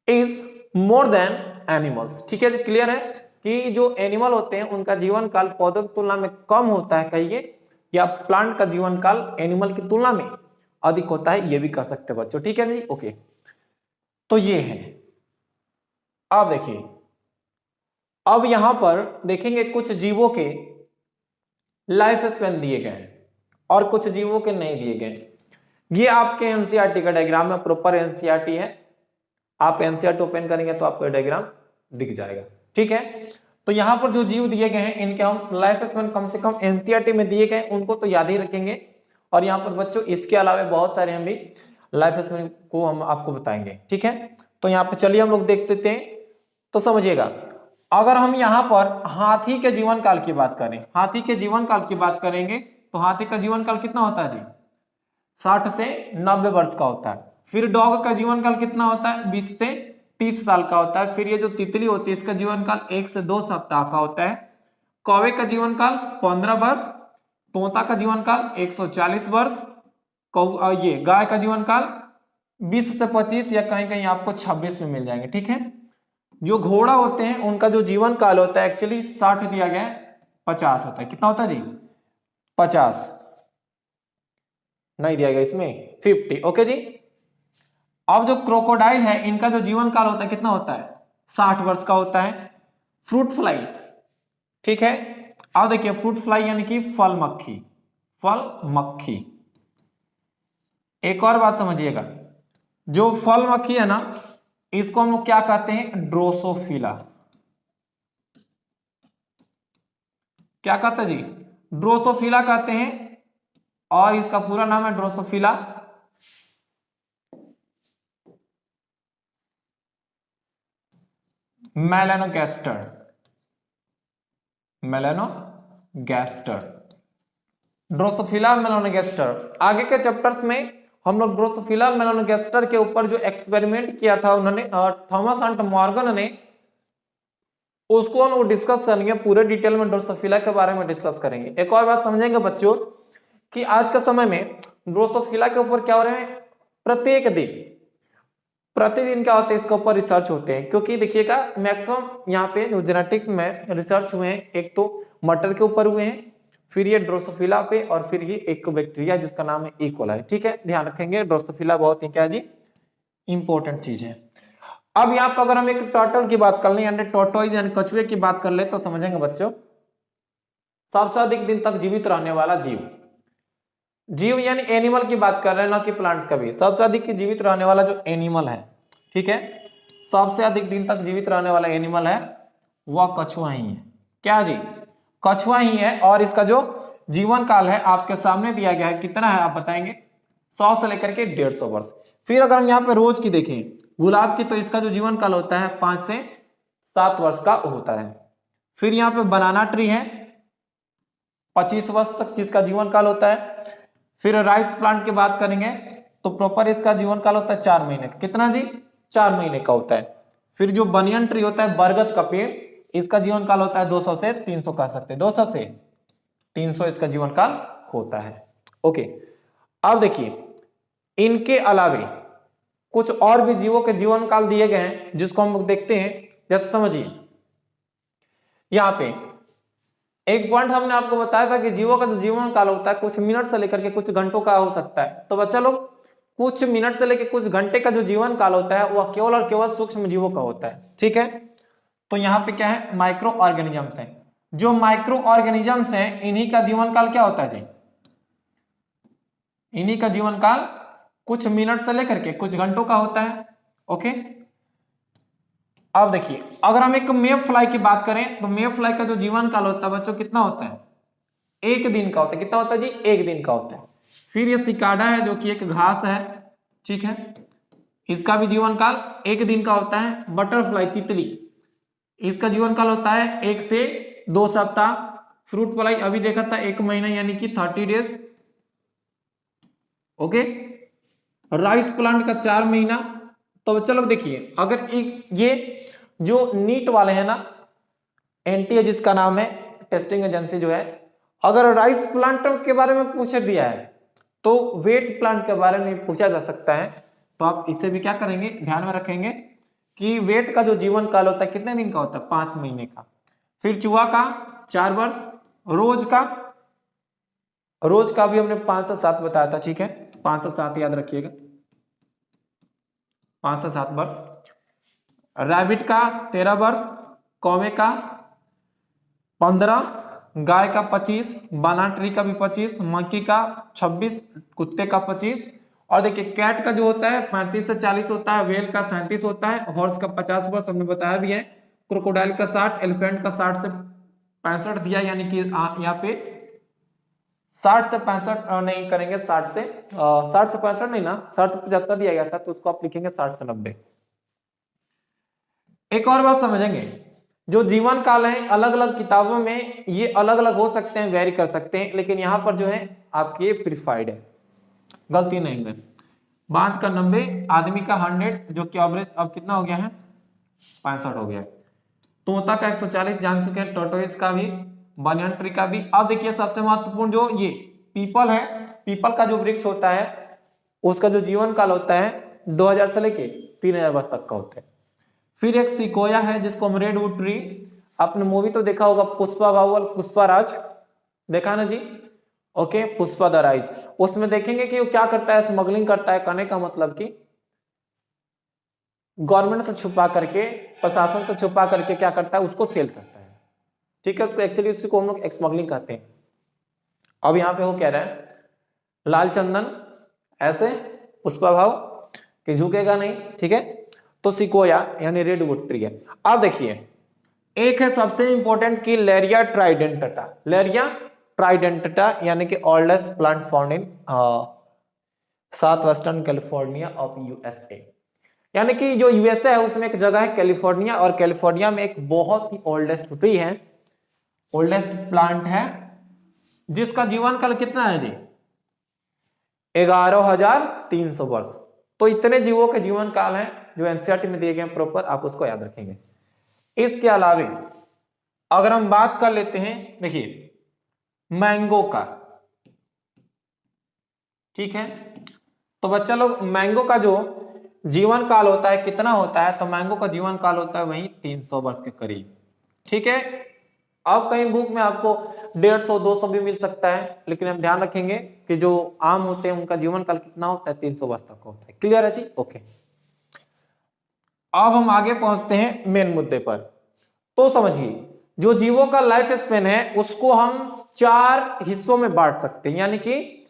is more than animals, ठीक है जी, क्लियर है कि जो एनिमल होते हैं उनका जीवन काल पौधों की तुलना में कम होता है, कहिए, या प्लांट का जीवन काल एनिमल की तुलना में अधिक होता है, ये भी कह सकते हैं बच्चों, ठीक है जी, ओके। तो ये है। अब देखिए, अब यहां पर देखेंगे कुछ जीवों के लाइफ स्पेन दिए गए हैं और कुछ जीवों के नहीं दिए गए। ये आपके एनसीईआरटी का डायग्राम है, प्रॉपर एनसीईआरटी है। आप एनसीईआरटी ओपन करेंगे तो आपको डायग्राम दिख जाएगा, ठीक है। तो यहां पर जो जीव दिए गए हैं इनके हम लाइफ स्पेन कम से कम एनसीईआरटी में दिए गए उनको तो याद ही रखेंगे। और यहाँ पर बच्चों इसके अलावा बहुत सारे हम भी लाइफ स्पेन को हम आपको बताएंगे, ठीक है। तो यहाँ पर चलिए हम लोग देख लेते हैं। तो समझिएगा, अगर हम यहाँ पर हाथी के जीवन काल की बात करें, हाथी के जीवन काल की बात करेंगे तो हाथी का जीवन काल कितना होता है जी? 60 से 90 वर्ष का होता है। फिर डॉग का जीवन काल कितना होता है? 20 से 30 साल का होता है। फिर ये जो तितली होती है इसका जीवन काल 1 से 2 सप्ताह का होता है। कौवे का जीवन काल 15 वर्ष, तोता का जीवन काल 140 वर्ष, ये गाय का जीवन काल 20 से 25 या कहीं कहीं आपको 26 में मिल जाएंगे, ठीक है। जो घोड़ा होते हैं उनका जो जीवन काल होता है एक्चुअली 60 दिया गया है, 50 होता है। कितना होता है जी? 50 नहीं दिया गया इसमें, 50, ओके जी। अब जो क्रोकोडाइल है इनका जो जीवन काल होता है कितना होता है? 60 वर्ष का होता है। फ्रूट फ्लाई, ठीक है। अब देखिए फ्रूट फ्लाई यानी कि फल मक्खी, फल मक्खी। एक और बात समझिएगा, जो फल मक्खी है ना इसको हम लोग क्या कहते हैं? ड्रोसोफिला। क्या कहते हैं जी? ड्रोसोफिला कहते हैं। और इसका पूरा नाम है ड्रोसोफिला मेलानोगैस्टर। मेलानोगैस्टर, ड्रोसोफिला मेलानोगैस्टर। आगे के चैप्टर्स में हम लोग ड्रोसोफिला मेलानोगैस्टर के ऊपर जो एक्सपेरिमेंट किया था उन्होंने थॉमस हंट मॉर्गन ने, उसको हम लोग डिस्कस करेंगे पूरे डिटेल में, ड्रोसोफिला के बारे में डिस्कस करेंगे। एक और बात समझेंगे बच्चों कि आज के समय में ड्रोसोफिला के ऊपर क्या हो रहे हैं, प्रतिदिन क्या होता है इसके ऊपर रिसर्च होते हैं। क्योंकि देखिएगा मैक्सिमम यहाँ पे जो जेनेटिक्स में रिसर्च हुए हैं, एक तो मटर के ऊपर हुए हैं, फिर ये ड्रोसोफिला पे, और फिर ये एक बैक्टीरिया जिसका नाम है ई कोलाई। ठीक है, ध्यान रखेंगे ड्रोसोफिला बहुत ही क्या जी इंपॉर्टेंट चीज है। अब यहाँ पर अगर हम एक टर्टल की बात कर लें यानी टोर्टोइज यानी कछुए की बात कर ले तो समझेंगे बच्चों, सबसे अधिक दिन तक जीवित रहने वाला जीव यानी एनिमल की बात कर रहे हैं ना कि प्लांट का भी। सबसे अधिक जीवित रहने वाला जो एनिमल है, ठीक है, सबसे अधिक दिन तक जीवित रहने वाला एनिमल है वह कछुआ ही है। क्या जी, कछुआ ही है। और इसका जो जीवन काल है आपके सामने दिया गया है, कितना है आप बताएंगे, 100 से लेकर के 150 वर्ष। फिर अगर हम यहाँ पे रोज की देखें, गुलाब की, तो इसका जो जीवन काल होता है 5 से 7 वर्ष का होता है। फिर यहाँ पे बनाना ट्री है 25 वर्ष तक जिसका जीवन काल होता है। फिर राइस प्लांट की बात करेंगे तो प्रॉपर इसका जीवन काल होता है 4 महीने। कितना जी, 4 महीने का होता है। फिर जो बनियन ट्री होता है, बरगद का पेड़, इसका जीवन काल होता है 200 से 300 कह सकते हैं, 200 से 300 इसका जीवन काल होता है। ओके, अब देखिए इनके अलावे कुछ और भी जीवों के जीवन काल दिए गए हैं जिसको हम लोग देखते हैं। जैसे समझिए यहां पे एक पॉइंट हमने आपको बताया था कि जीवों का जो जीवन काल होता है कुछ मिनट से लेकर के कुछ घंटों का हो सकता है। तो बच्चा लोग कुछ मिनट से लेकर कुछ घंटे का जो जीवन काल होता है वह केवल और केवल सूक्ष्म जीवों का होता है। ठीक है, तो यहाँ पे क्या है, माइक्रो ऑर्गेनिजम्स है। जो माइक्रो ऑर्गेनिजम्स हैं इन्हीं का जीवन काल क्या होता है जी, इन्हीं का जीवन काल कुछ मिनट से लेकर के कुछ घंटों का होता है। ओके, अब देखिए अगर हम एक मेव फ्लाई की बात करें तो मेव फ्लाई का जो जीवन काल होता है बच्चों कितना होता है, 1 दिन का होता है। कितना होता है जी, 1 दिन का होता है। फिर ये सिकाडा है जो कि एक घास है, ठीक है, इसका भी जीवन काल 1 दिन का होता है। बटरफ्लाई तितली, इसका जीवन काल होता है 1 से 2 सप्ताह। फ्रूट फ्लाई अभी देखा था 1 महीना यानी कि 30 डेज। ओके, राइस प्लांट का 4 महीना। तो बच्चा लोग देखिए अगर ये जो नीट वाले हैं ना, एनटीए जिसका नाम है टेस्टिंग एजेंसी जो है, अगर राइस प्लांट के बारे में पूछ दिया है तो वेट प्लांट के बारे में पूछा जा सकता है। तो आप इसे भी क्या करेंगे, ध्यान में रखेंगे कि वेट का जो जीवन काल होता है कितने दिन का होता है, 5 महीने का। फिर चूहा का 4 वर्ष, रोज का भी हमने 5 से 7 बताया था। ठीक है, 5 से 7 याद रखिएगा, 5 से 7 वर्ष। रैबिट का 13 वर्ष, कौवे का 15, गाय का 25, बाना ट्री का भी 25, मंकी का 26, कुत्ते का 25। और देखिए कैट का जो होता है 35 से 40 होता है, व्हेल का 37 होता है, हॉर्स का 50 वर्ष हमने बताया भी है, क्रोकोडाइल का 60, एलिफेंट का 60 से 65 दिया, यानी कि यहाँ पे 60 से 65 नहीं करेंगे, 60 से 65 नहीं ना, 60 से 75 दिया गया था, तो उसको आप लिखेंगे 60 से 90। एक और बात समझेंगे, जो जीवन काल है अलग अलग किताबों में ये अलग अलग हो सकते हैं, वेरी कर सकते हैं, लेकिन यहां पर जो है आपके प्रीफाइड है, गलती नहीं है। बाज का 90, आदमी का 100, जो कि एवरेज अब कितना हो गया है, 65 हो गया। तोता का 140 जान चुके हैं, टोटोइज का भी, बनियन ट्री का भी। अब देखिए सबसे महत्वपूर्ण जो ये पीपल है, पीपल का जो वृक्ष होता है उसका जो जीवन काल होता है 2000 से लेके 3000 वर्ष तक का होता है। फिर एक सिकोया है जिसको हम रेडवुड ट्री, आपने मूवी तो देखा होगा पुष्पा बाहुबल, पुष्पाराज देखा ना जी, ओके, पुष्पा द राइज, उसमें देखेंगे कि वो क्या करता है, स्मगलिंग करता है। कहने का मतलब कि गवर्नमेंट से छुपा करके, प्रशासन से छुपा करके क्या करता है, उसको सेल करता है। ठीक है, उसको एक्चुअली उसी को हम लोग स्मगलिंग कहते हैं। अब यहाँ पे वो कह रहा है लाल चंदन ऐसे पुष्पा भाव कि झुकेगा नहीं। ठीक है, तो सिकोया यानी रेडवुड ट्री है। अब देखिए एक है सबसे इंपॉर्टेंट की लेरिया ट्राइडेंटटा, लेरिया ट्राइडेंटा यानी कि oldest plant found in south western California of USA. यानी कि जो यूएसए है उसमें एक जगह है कैलिफोर्निया, और कैलिफोर्निया में एक बहुत ही ओल्डेस्ट ट्री है, ओल्डेस्ट प्लांट है, जिसका जीवन काल कितना है जी? 11,300 वर्ष। तो इतने जीवों के जीवन काल है जो एनसीईआरटी में दिए गए प्रॉपर, आप उसको याद रखेंगे। इसके अलावे अगर हम बात कर लेते हैं, देखिए मैंगो का, ठीक है, तो बच्चा लोग मैंगो का जो जीवन काल होता है कितना होता है? तो मैंगो का जीवन काल होता है वही 300 वर्ष के करीब, ठीक है। अब कहीं बुक में आपको 150 200 भी मिल सकता है, लेकिन हम ध्यान रखेंगे कि जो आम होते हैं उनका जीवन काल कितना होता है? 300 वर्ष तक होता है। क्लियर है जी? ओके। अब हम आगे पहुंचते हैं मेन मुद्दे पर। तो समझिए, जो जीवों का लाइफ स्पेन है उसको हम 4 हिस्सों में बांट सकते हैं, यानी कि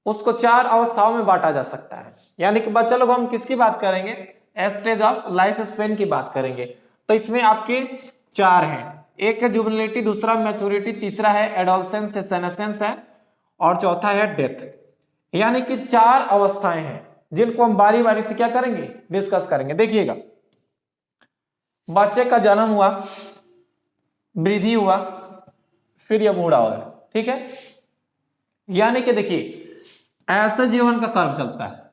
उसको 4 अवस्थाओं में बांटा जा सकता है। यानी कि बच्चा लोग हम किसकी बात करेंगे? स्टेज ऑफ लाइफ स्पेन की बात करेंगे। तो इसमें आपके 4 हैं, एक है जुवेनिलिटी, दूसरा मैच्योरिटी, तीसरा है एडोलसेंस से सेनेसेंस है, और चौथा है डेथ। यानी कि 4 अवस्थाएं हैं जिनको हम बारी बारी से क्या करेंगे? डिस्कस करेंगे। देखिएगा, बच्चे का जन्म हुआ, वृद्धि हुआ, फिर यह बूढ़ा होगा, ठीक है। यानी कि देखिए ऐसे जीवन का कर्व चलता है,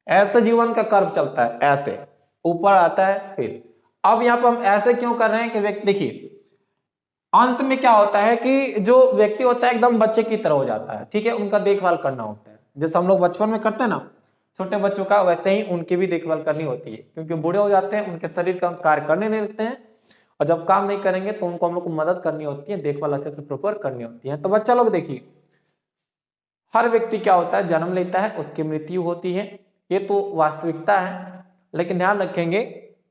ऐसे जीवन का कर्व चलता है, ऐसे ऊपर आता है। फिर अब यहां पर हम ऐसे क्यों कर रहे हैं कि व्यक्ति, देखिए अंत में क्या होता है कि जो व्यक्ति होता है एकदम बच्चे की तरह हो जाता है, ठीक है। उनका देखभाल करना होता है, जैसे हम लोग बचपन में करते हैं ना छोटे बच्चों का, वैसे ही उनकी भी देखभाल करनी होती है, क्योंकि बूढ़े हो जाते हैं, उनके शरीर का कार्य करने नहीं लगते हैं, और जब काम नहीं करेंगे तो उनको हम लोग को मदद करनी होती है, देखभाल अच्छे से प्रॉपर करनी होती है। तो बच्चा लोग देखिए, हर व्यक्ति क्या होता है? जन्म लेता है, उसकी मृत्यु होती है, ये तो वास्तविकता है। लेकिन ध्यान रखेंगे,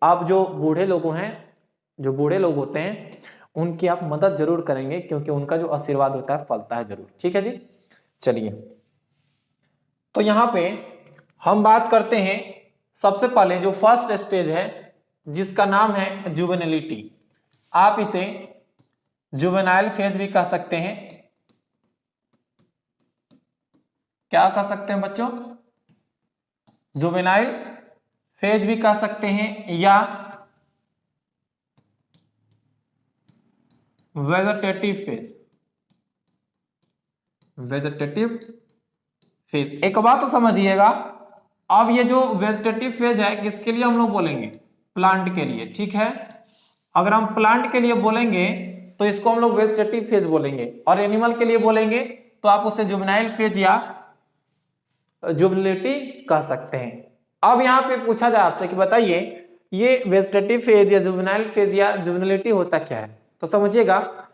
आप जो बूढ़े लोग हैं, जो बूढ़े लोग होते हैं, उनकी आप मदद जरूर करेंगे, क्योंकि उनका जो आशीर्वाद होता है फलता है जरूर, ठीक है जी। चलिए, तो यहां पे हम बात करते हैं सबसे पहले जो फर्स्ट स्टेज है, जिसका नाम है जुवेनिलिटी। आप इसे जुवेनाइल फेज भी कह सकते हैं। क्या कह सकते हैं बच्चों? जुवेनाइल फेज भी कह सकते हैं, या वेजेटेटिव फेज। वेजेटेटिव फेज, एक बात तो समझिएगा, अब ये जो वेजिटेटिव फेज है किसके लिए हम लोग बोलेंगे? प्लांट के लिए, ठीक है। अगर हम प्लांट के लिए बोलेंगे तो इसको हम लोग वेजिटेटिव फेज बोलेंगे, और एनिमल के लिए बोलेंगे तो आप उसे जुवेनाइल फेज या जुवेनिलिटी कह सकते हैं। अब यहां पे पूछा जाए आपसे कि बताइए ये वेजिटेटिव फेज या जुवेनाइल फेज या जुवेनिलिटी होता क्या है? तो समझिएगा,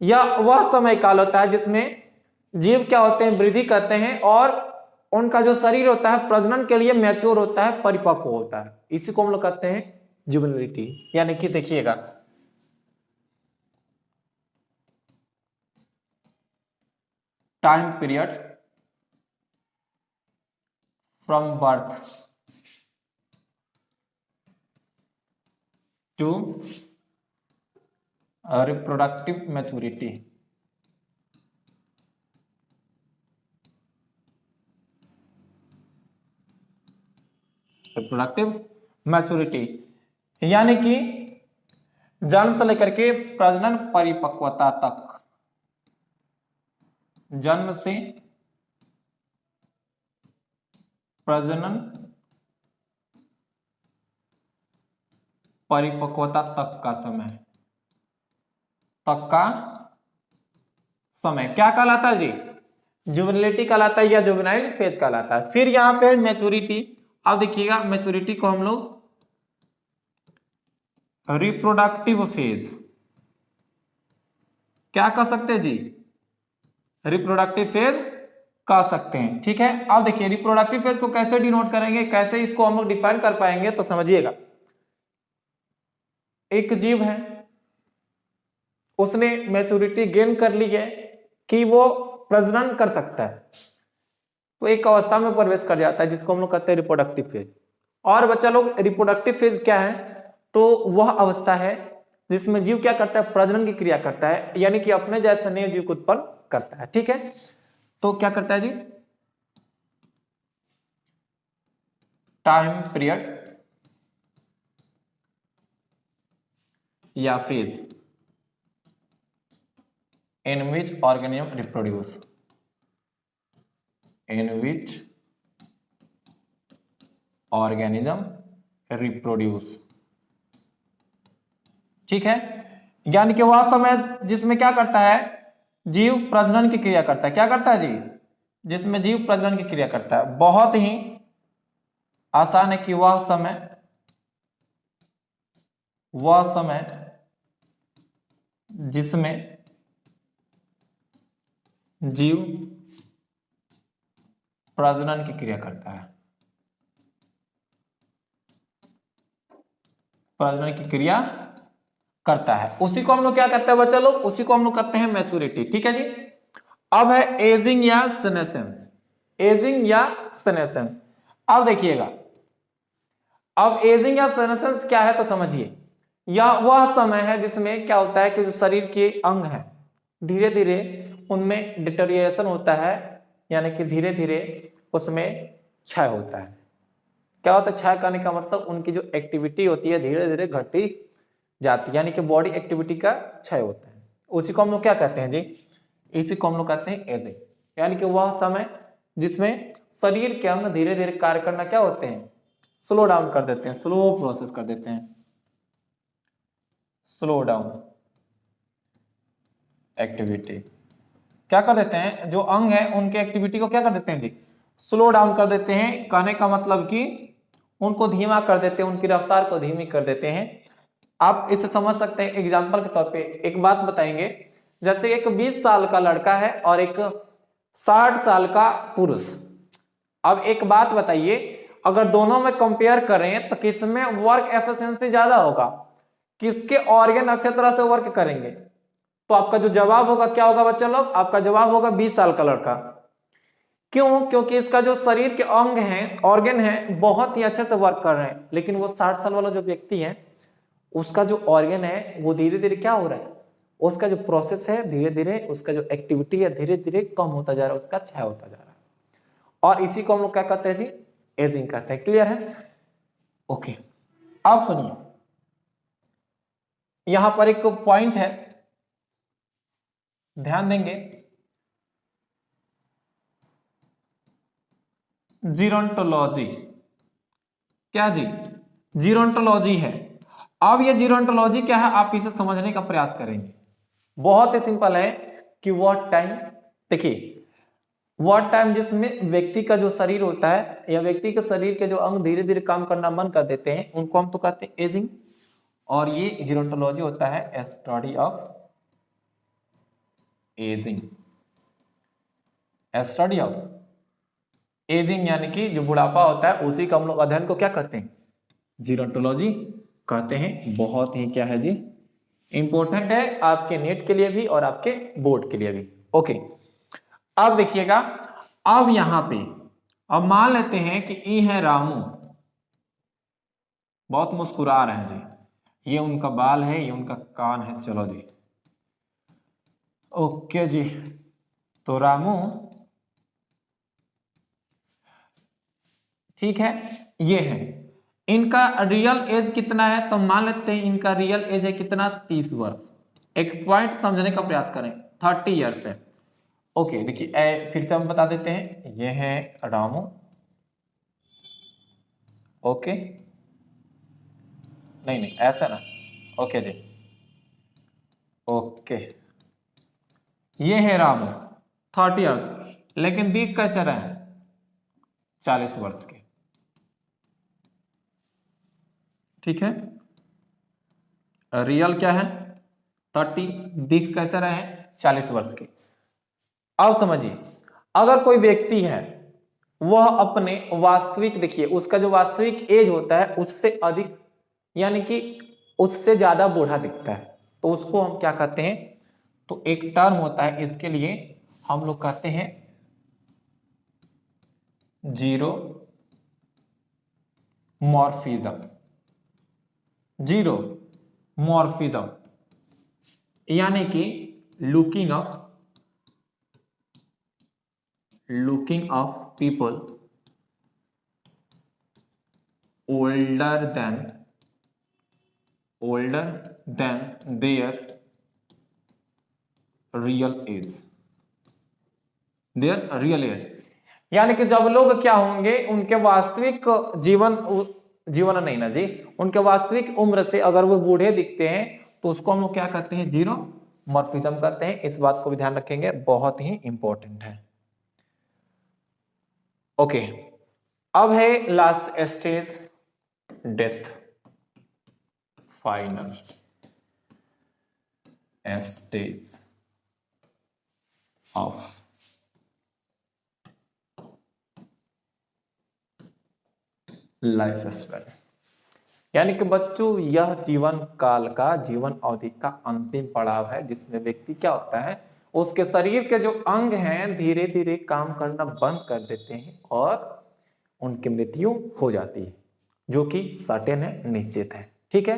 यह वह समय काल होता है जिसमें जीव क्या होते हैं? वृद्धि करते हैं, और उनका जो शरीर होता है प्रजनन के लिए मैच्योर होता है, परिपक्व होता है। इसी को हम लोग कहते हैं जुवेनिलिटी। यानी कि देखिएगा, time period from birth to reproductive maturity. Reproductive maturity यानी कि जन्म से लेकर के प्रजनन परिपक्वता तक, जन्म से प्रजनन परिपक्वता तक का समय, क्या कहलाता है जी? जुवेनिलिटी कहलाता है या जुवेनाइल फेज कहलाता है। फिर यहां पे मैच्योरिटी। अब देखिएगा, मैच्योरिटी को हम लोग रिप्रोडक्टिव फेज क्या कह सकते हैं जी? रिप्रोडक्टिव फेज कह सकते हैं, ठीक है। अब देखिए, रिप्रोडक्टिव फेज को कैसे डिनोट करेंगे, कैसे इसको हम लोग डिफाइन कर पाएंगे? तो समझिएगा, एक जीव है, उसने मैच्योरिटी गेन कर ली है कि वो प्रजनन कर सकता है, तो एक अवस्था में प्रवेश कर जाता है जिसको हम लोग कहते हैं रिप्रोडक्टिव फेज। और बच्चा लोग, रिप्रोडक्टिव फेज क्या है? तो वह अवस्था है जिसमें जीव क्या करता है, प्रजनन की क्रिया करता है, यानी कि अपने जैसे नए जीव को उत्पन्न करता है। ठीक है, तो क्या करता है जी, टाइम पीरियड या phase in which organism reproduce, in which organism reproduce। ठीक है, यानी कि वह समय जिसमें क्या करता है, जीव प्रजनन की क्रिया करता है। क्या करता है जी, जिसमें जीव प्रजनन की क्रिया करता है। बहुत ही आसान है कि वह समय जिसमें जीव प्रजनन की क्रिया करता है, प्रजनन की क्रिया करता है, उसी को हम लोग क्या कहते हैं बच्चा लोग, उसी को हम लोग कहते हैं मैच्योरिटी। ठीक है जी। अब है एजिंग या सेनेसेंस, एजिंग या सेनेसेंस। अब देखिएगा, अब एजिंग या सेनेसेंस क्या है तो समझिए, या वह समय है जिसमें क्या होता है कि जो शरीर के अंग है धीरे धीरे उनमें डिटेरियोरेशन होता है, यानी कि धीरे धीरे उसमें क्षय होता है। क्या होता है क्षय करने का मतलब, उनकी जो एक्टिविटी होती है धीरे धीरे घटती जाती है, यानी कि बॉडी एक्टिविटी का क्षय होता है। उसी को हम लोग क्या कहते हैं जी, इसी को हम लोग कहते हैं एजिंग, यानी कि वह समय जिसमें शरीर के अंग धीरे धीरे कार्य करना क्या होते हैं, स्लो डाउन कर देते हैं, स्लो प्रोसेस कर देते हैं, स्लो डाउन एक्टिविटी। क्या कर देते हैं, जो अंग है उनके एक्टिविटी को क्या कर देते हैं जी, स्लो डाउन कर देते हैं। कहने का मतलब कि उनको धीमा कर देते हैं, उनकी रफ्तार को धीमी कर देते हैं। आप इसे समझ सकते हैं एग्जांपल के तौर पे, एक बात बताएंगे, जैसे एक 20 साल का लड़का है और एक 60 साल का पुरुष। अब एक बात बताइए, अगर दोनों में कंपेयर करें तो किसमें वर्क एफिशिएंसी ज्यादा होगा, किसके ऑर्गन अच्छे तरह से वर्क करेंगे, तो आपका जो जवाब होगा क्या होगा बच्चा लोग, आपका जवाब होगा 20 साल का लड़का। क्यों, क्योंकि इसका जो शरीर के अंग हैं, ऑर्गन हैं, बहुत ही अच्छे से वर्क कर रहे हैं। लेकिन वो 60 साल वाला जो व्यक्ति है, उसका जो ऑर्गन है वो धीरे धीरे क्या हो रहा है, उसका जो प्रोसेस है धीरे धीरे, उसका जो एक्टिविटी है धीरे धीरे कम होता जा रहा है, उसका क्षय होता जा रहा है। और इसी को हम लोग क्या कहते हैं जी, एजिंग कहते हैं। क्लियर है, ओके। अब सुनिए, यहां पर एक पॉइंट है, ध्यान देंगे, जीरोंटोलॉजी। क्या जी, जीरोंटोलॉजी है। अब ये जीरोंटोलॉजी क्या है, आप इसे समझने का प्रयास करेंगे। बहुत ही सिंपल है कि वह टाइम, देखिए वह टाइम जिसमें व्यक्ति का जो शरीर होता है या व्यक्ति के शरीर के जो अंग धीरे धीरे काम करना बंद कर देते हैं, उनको हम तो कहते हैं एजिंग। और ये जीरोंटोलॉजी होता है study of ageing, study of ageing, यानी कि जो बुढ़ापा होता है उसी का हम लोग अध्ययन को क्या कहते हैं, जीरोंटोलॉजी कहते हैं। बहुत ही क्या है जी, इंपॉर्टेंट है आपके नेट के लिए भी और आपके बोर्ड के लिए भी। ओके, अब देखिएगा, अब यहां पे अब मान लेते हैं कि ई है रामू, बहुत मुस्कुरा रहे हैं जी, ये उनका बाल है, ये उनका कान है, चलो जी ओके जी। तो रामू, ठीक है, ये है, इनका रियल एज कितना है, तो मान लेते हैं इनका रियल एज है कितना, 30 वर्ष। एक पॉइंट समझने का प्रयास करें, 30 ईयर्स है। ओके देखिए, फिर से हम बता देते हैं, ये है रामू, ओके, नहीं नहीं ऐसा ना, ओके जी, ओके, ये है रामू 30 ईयर्स, लेकिन दिख कैसे रहे हैं, 40 वर्ष के। ठीक है, रियल क्या है 30, दिख कैसे रहे हैं 40 वर्ष के। अब समझिए, अगर कोई व्यक्ति है वह अपने वास्तविक, देखिए उसका जो वास्तविक एज होता है उससे अधिक, यानी कि उससे ज्यादा बूढ़ा दिखता है, तो उसको हम क्या कहते हैं, तो एक टर्म होता है इसके लिए, हम लोग कहते हैं जीरो मॉर्फिज्म, जीरो मॉर्फिज्म यानी कि looking of people older than their real age यानी कि जब लोग क्या होंगे उनके वास्तविक जीवन नहीं ना जी, उनके वास्तविक उम्र से अगर वो बूढ़े दिखते हैं तो उसको हम लोग क्या कहते हैं, जीरो मॉर्फिज्म कहते हैं। इस बात को भी ध्यान रखेंगे, बहुत ही इंपॉर्टेंट है। ओके, अब है last stage, death, final stage of life span. यानी कि बच्चों यह जीवन काल का, जीवन अवधि का अंतिम पड़ाव है, जिसमें व्यक्ति क्या होता है, उसके शरीर के जो अंग हैं धीरे धीरे काम करना बंद कर देते हैं और उनकी मृत्यु हो जाती है, जो कि सर्टेन है, निश्चित है। ठीक है,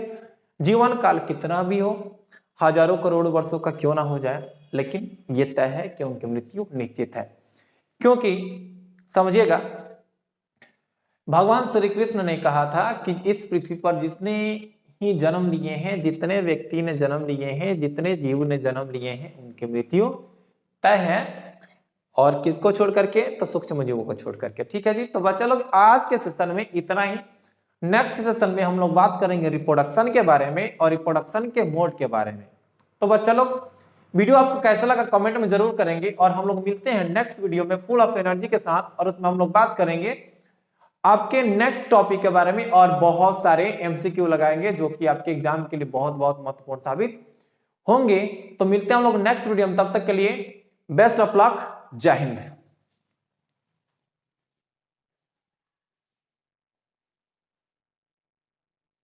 जीवन काल कितना भी हो, हजारों करोड़ वर्षों का क्यों ना हो जाए, लेकिन यह तय है कि उनकी मृत्यु निश्चित है। क्योंकि समझिएगा, भगवान श्री कृष्ण ने कहा था कि इस पृथ्वी पर जितने ही जन्म लिए हैं, जितने व्यक्ति ने जन्म लिए हैं, जितने जीव ने जन्म लिए हैं, उनकी मृत्यु तय है। और किसको छोड़ करके, तो सूक्ष्म जीवों को छोड़ करके। ठीक है जी, तो बच्चा लोग आज के सेशन में इतना ही। नेक्स्ट सेशन में हम लोग बात करेंगे रिप्रोडक्शन के बारे में और रिप्रोडक्शन के मोड के बारे में। तो बच्चा लोग वीडियो आपको कैसा लगा कमेंट में जरूर करेंगे, और हम लोग मिलते हैं नेक्स्ट वीडियो में फुल ऑफ एनर्जी के साथ, और उसमें हम लोग बात करेंगे आपके नेक्स्ट टॉपिक के बारे में और बहुत सारे एमसीक्यू लगाएंगे जो कि आपके एग्जाम के लिए बहुत बहुत महत्वपूर्ण साबित होंगे। तो मिलते हैं हम लोग नेक्स्ट वीडियो में, तब तक के लिए बेस्ट ऑफ लक, जय हिंद।